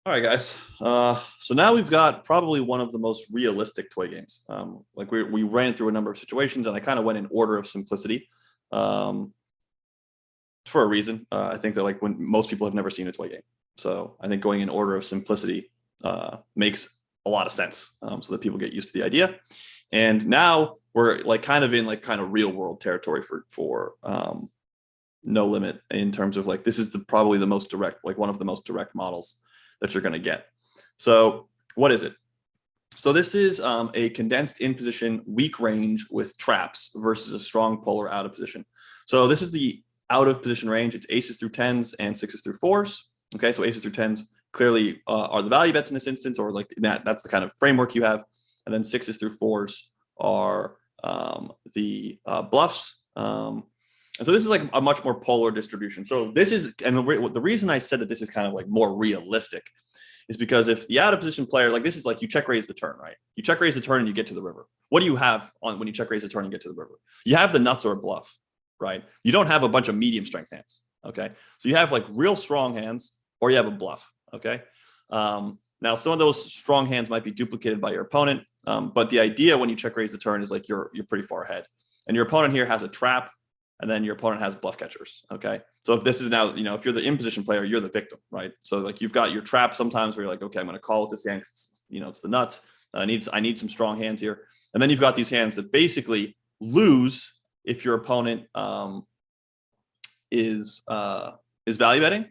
All right, guys. So now we've got probably one of the most realistic toy games. Like we ran through a number of situations, and I kind of went in order of simplicity, um, for a reason. I think that like when most people have never seen a toy game, so I think going in order of simplicity makes a lot of sense, so that people get used to the idea. And now we're like kind of in like kind of real world territory for No Limit in terms of like this is probably the most direct, like one of the most direct models that you're going to get. So what is it? So this is a condensed in position weak range with traps versus a strong polar out of position. So this is the out of position range. It's aces through tens and sixes through fours. Okay, so aces through tens clearly are the value bets in this instance, or like that's the kind of framework you have. And then sixes through fours are the bluffs. And so this is like a much more polar distribution. So this is, and the reason I said that this is kind of like more realistic is because if the out of position player, like this is like you check raise the turn, right? You check raise the turn and you get to the river. What do you have on when you check raise the turn and get to the river? You have the nuts or a bluff, right? You don't have a bunch of medium strength hands, okay? So you have like real strong hands or you have a bluff, okay? Now some of those strong hands might be duplicated by your opponent, but the idea when you check raise the turn is like you're pretty far ahead, and your opponent here has a trap, and then your opponent has bluff catchers. Okay. So if this is now, if you're the in position player, you're the victim, right? So like you've got your trap sometimes where you're like, okay, I'm going to call with this hand. It's the nuts. I need some strong hands here. And then you've got these hands that basically lose if your opponent is value betting,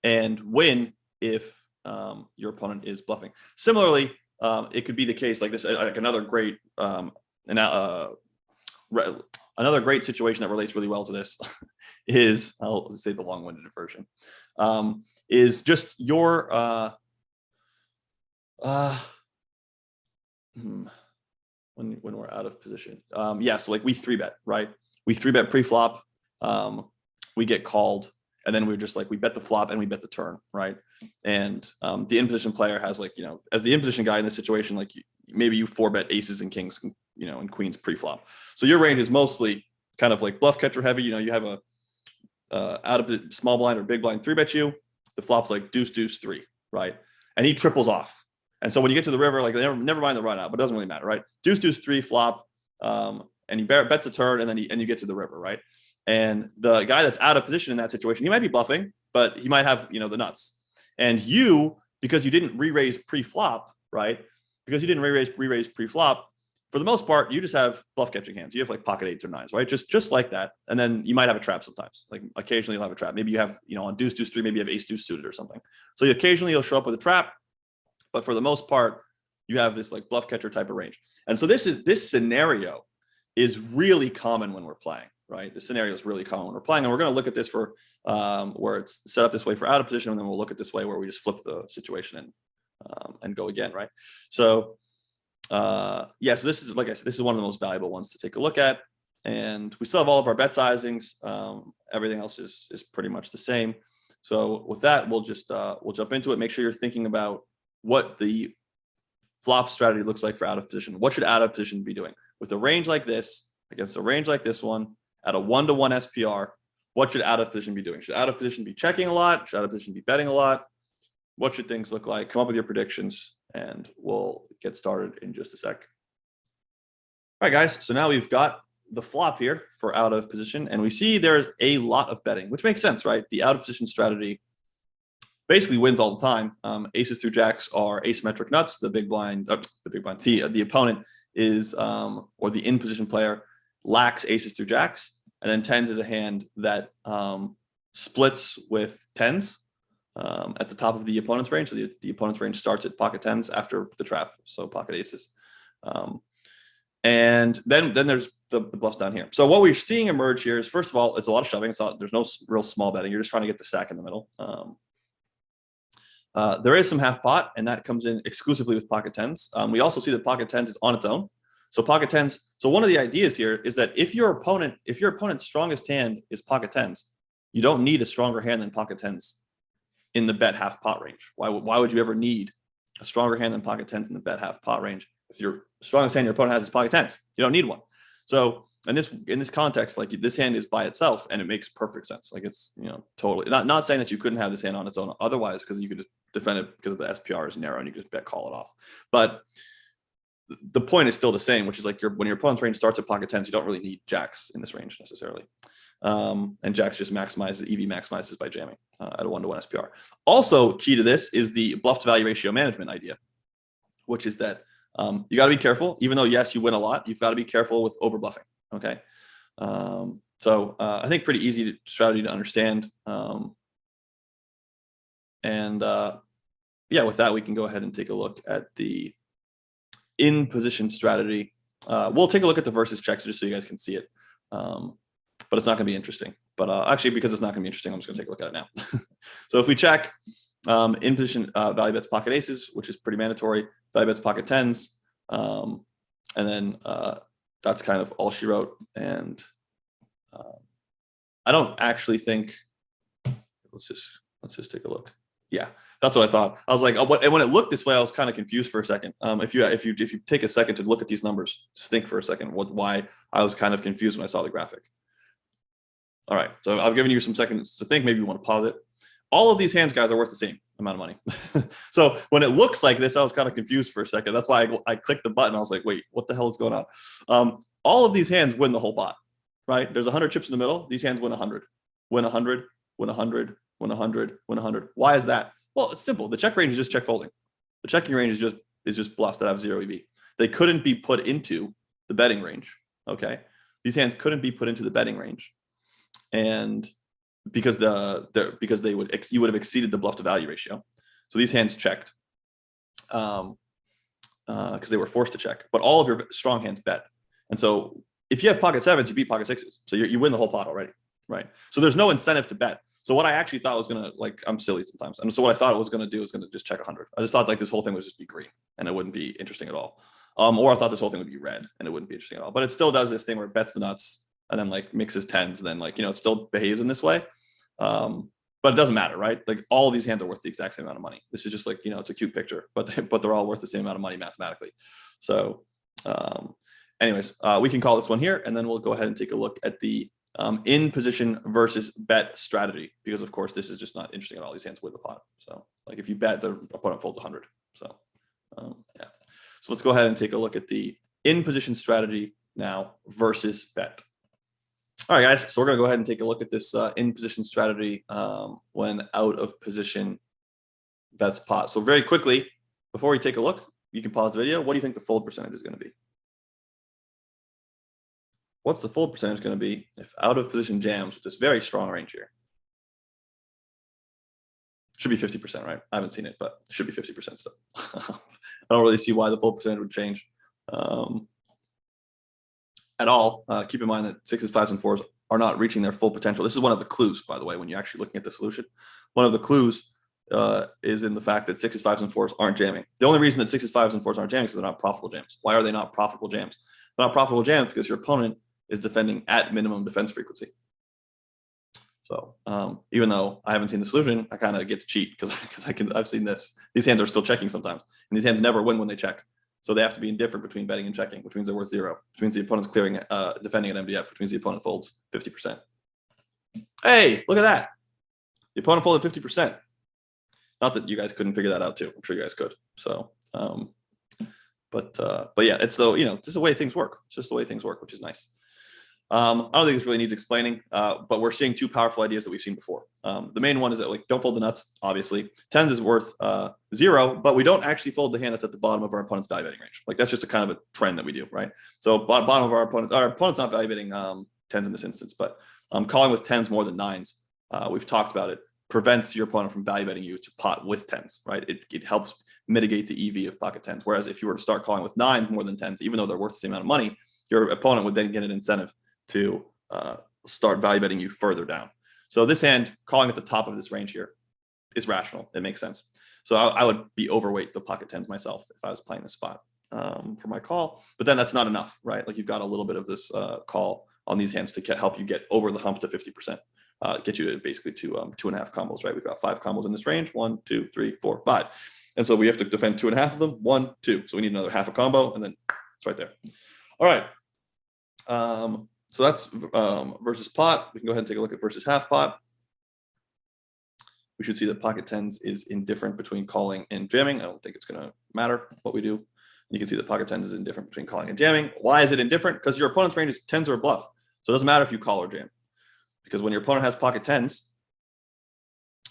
and win if your opponent is bluffing. Similarly, it could be the case like this, like another great another great situation that relates really well to this is, I'll say the long-winded version, is just your when we're out of position. Yeah, so like we 3-bet, right? We 3-bet pre-flop, we get called, and then we're just like, we bet the flop and we bet the turn, right? And the in-position player has like, as the in-position guy in this situation, like maybe you 4-bet aces and kings, and queens pre-flop. So your range is mostly kind of like bluff catcher heavy. You have a out of the small blind or big blind 3-bet you. The flop's like deuce, deuce, 3, right? And he triples off. And so when you get to the river, like never mind the run out, but it doesn't really matter, right? Deuce, deuce, 3 flop, and he bets the turn, and then you get to the river, right? And the guy that's out of position in that situation, he might be bluffing, but he might have the nuts. And you, because you didn't re-raise pre-flop, right? Because you didn't re-raise pre-flop, for the most part, you just have bluff catching hands. You have like pocket 8s or 9s, right? Just like that. And then you might have a trap sometimes. Like occasionally you'll have a trap. Maybe you have, on deuce, deuce, 3, maybe you have ace, deuce suited or something. So occasionally you'll show up with a trap, but for the most part, you have this like bluff catcher type of range. And so this scenario is really common when we're playing, right? The scenario is really common when we're playing. And we're going to look at this for where it's set up this way for out of position. And then we'll look at this way where we just flip the situation and go again, right? So yeah, so this is, like I said, this is one of the most valuable ones to take a look at. And we still have all of our bet sizings. Everything else is pretty much the same. So with that, we'll jump into it. Make sure you're thinking about what the flop strategy looks like for out of position. What should out of position be doing with a range like this against a range like this one at a 1-to-1 SPR? What should out of position be doing? Should out of position be checking a lot? Should out of position be betting a lot? What should things look like? Come up with your predictions, and we'll get started in just a sec. All right, guys. So now we've got the flop here for out of position, and we see there's a lot of betting, which makes sense, right? The out of position strategy basically wins all the time. Aces through jacks are asymmetric nuts. The opponent is, or the in position player lacks aces through jacks, and then tens is a hand that splits with tens. At the top of the opponent's range. So the opponent's range starts at pocket 10s after the trap, so pocket aces. And then there's the bluffs down here. So what we're seeing emerge here is, first of all, it's a lot of shoving. There's no real small betting. You're just trying to get the stack in the middle. There is some half pot, and that comes in exclusively with pocket 10s. We also see that pocket 10s is on its own. So pocket 10s. So one of the ideas here is that if your opponent's strongest hand is pocket 10s, you don't need a stronger hand than pocket 10s in the bet half pot range. Why would you ever need a stronger hand than pocket 10s in the bet half pot range? If your strongest hand your opponent has is pocket 10s, you don't need one. So in this context, like this hand is by itself, and it makes perfect sense. Like it's totally not saying that you couldn't have this hand on its own otherwise, because you could just defend it because the SPR is narrow and you just bet call it off. But the point is still the same, which is like when your opponent's range starts at pocket tens, you don't really need jacks in this range necessarily. And jacks just maximize, the EV maximizes by jamming at a 1-to-1 SPR. Also, key to this is the bluff to value ratio management idea, which is that you got to be careful. Even though, yes, you win a lot, you've got to be careful with over bluffing. Okay. So I think pretty easy strategy to understand. Yeah, with that, we can go ahead and take a look at the in position strategy. We'll take a look at the versus checks just so you guys can see it. But it's not going to be interesting. But actually, because it's not going to be interesting, I'm just going to take a look at it now. So if we check in position value bets pocket aces, which is pretty mandatory, value bets pocket tens, and then that's kind of all she wrote. And I don't actually think. Let's just take a look. Yeah, that's what I thought. I was like, oh, and when it looked this way, I was kind of confused for a second. If you take a second to look at these numbers, just think for a second why I was kind of confused when I saw the graphic. All right, so I've given you some seconds to think. Maybe you want to pause it. All of these hands, guys, are worth the same amount of money. So when it looks like this, I was kind of confused for a second. That's why I clicked the button. I was like, wait, what the hell is going on? All of these hands win the whole pot, right? There's 100 chips in the middle. These hands win 100, win 100, win 100, win 100, win 100. Why is that? Well, it's simple. The check range is just check folding. The checking range is just bluffs that have 0 EV. They couldn't be put into the betting range. Okay, these hands couldn't be put into the betting range, and because you would have exceeded the bluff to value ratio. So these hands checked because they were forced to check. But all of your strong hands bet. And so if you have pocket sevens, you beat pocket sixes. So you win the whole pot already, right? So there's no incentive to bet. So what I actually thought was gonna, like, I'm silly sometimes. And so what I thought it was gonna do is gonna just check 100. I just thought like this whole thing would just be green and it wouldn't be interesting at all. Or I thought this whole thing would be red and it wouldn't be interesting at all. But it still does this thing where it bets the nuts and then like mixes tens and then like, it still behaves in this way. But it doesn't matter, right? Like all of these hands are worth the exact same amount of money. This is just like, it's a cute picture, but they're all worth the same amount of money mathematically. So anyways, we can call this one here and then we'll go ahead and take a look at the in position versus bet strategy, because of course this is just not interesting at all. These hands win the pot. So like if you bet, the opponent folds 100. So yeah. So let's go ahead and take a look at the in position strategy now versus bet. All right, guys. So we're gonna go ahead and take a look at this in position strategy when out of position bets pot. So very quickly, before we take a look, you can pause the video. What do you think the fold percentage is going to be? What's the fold percentage going to be if out of position jams with this very strong range here? Should be 50%, right? I haven't seen it, but it should be 50% still. I don't really see why the fold percentage would change at all. Keep in mind that sixes, fives, and fours are not reaching their full potential. This is one of the clues, by the way, when you're actually looking at the solution. One of the clues is in the fact that sixes, fives, and fours aren't jamming. The only reason that sixes, fives, and fours aren't jamming is they're not profitable jams. Why are they not profitable jams? They're not profitable jams because your opponent is defending at minimum defense frequency. So even though I haven't seen the solution, I kind of get to cheat because I've seen this. These hands are still checking sometimes, and these hands never win when they check. So they have to be indifferent between betting and checking, which means they're worth 0, which means the opponent's clearing, defending at MDF, which means the opponent folds 50%. Hey, look at that. The opponent folded 50%. Not that you guys couldn't figure that out too. I'm sure you guys could. So, but yeah, it's just the way things work. It's just the way things work, which is nice. I don't think this really needs explaining, but we're seeing two powerful ideas that we've seen before. The main one is that don't fold the nuts, obviously. Tens is worth 0, but we don't actually fold the hand that's at the bottom of our opponent's value betting range. Like that's just a kind of a trend that we do, right? So bottom of our opponent's not value betting tens in this instance, but calling with tens more than nines, we've talked about it, prevents your opponent from value betting you to pot with tens, right? It helps mitigate the EV of pocket tens. Whereas if you were to start calling with nines more than tens, even though they're worth the same amount of money, your opponent would then get an incentive to start value betting you further down. So this hand calling at the top of this range here is rational. It makes sense. So I would be overweight the pocket tens myself if I was playing this spot for my call. But then that's not enough, right? Like you've got a little bit of this call on these hands to help you get over the hump to 50%. Get you to basically to 2.5 combos, right? We've got 5 combos in this range: 1, 2, 3, 4, 5. And so we have to defend 2.5 of them. 1, 2. So we need another half a combo, and then it's right there. All right. So that's versus pot. We can go ahead and take a look at versus half pot. we should see that pocket tens is indifferent between calling and jamming. I don't think it's going to matter what we do. You can see that pocket tens is indifferent between calling and jamming. Why is it indifferent? Because your opponent's range is tens or a bluff. So it doesn't matter if you call or jam. Because when your opponent has pocket tens,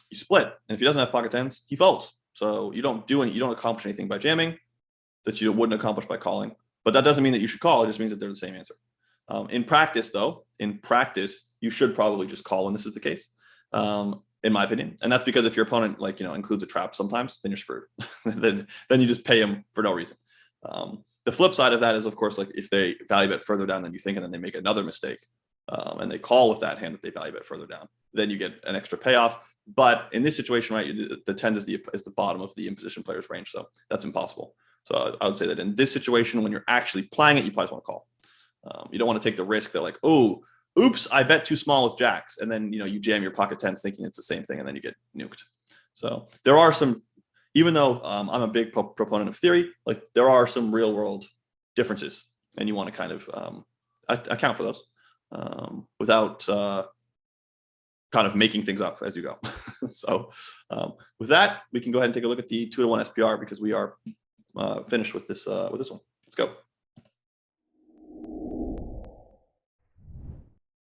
you split. And if he doesn't have pocket tens, he folds. So you don't accomplish anything by jamming that you wouldn't accomplish by calling. But that doesn't mean that you should call. It just means that they're the same answer. In practice, though, you should probably just call when this is the case, in my opinion. And that's because if your opponent includes a trap sometimes, then you're screwed. then you just pay him for no reason. The flip side of that is, of course, like if they value bet further down than you think, and then they make another mistake, and they call with that hand that they value bet further down, then you get an extra payoff. But in this situation, right, the 10 is the bottom of the in-position player's range, so that's impossible. So I would say that in this situation, when you're actually playing it, you probably want to call. You don't want to take the risk that like, oh, oops, I bet too small with jacks, and then you jam your pocket tens thinking it's the same thing, and then you get nuked. So there are some, even though I'm a big proponent of theory, like there are some real world differences, and you want to kind of account for those without kind of making things up as you go. So with that, we can go ahead and take a look at the 2-to-1 SPR because we are finished with this one. Let's go.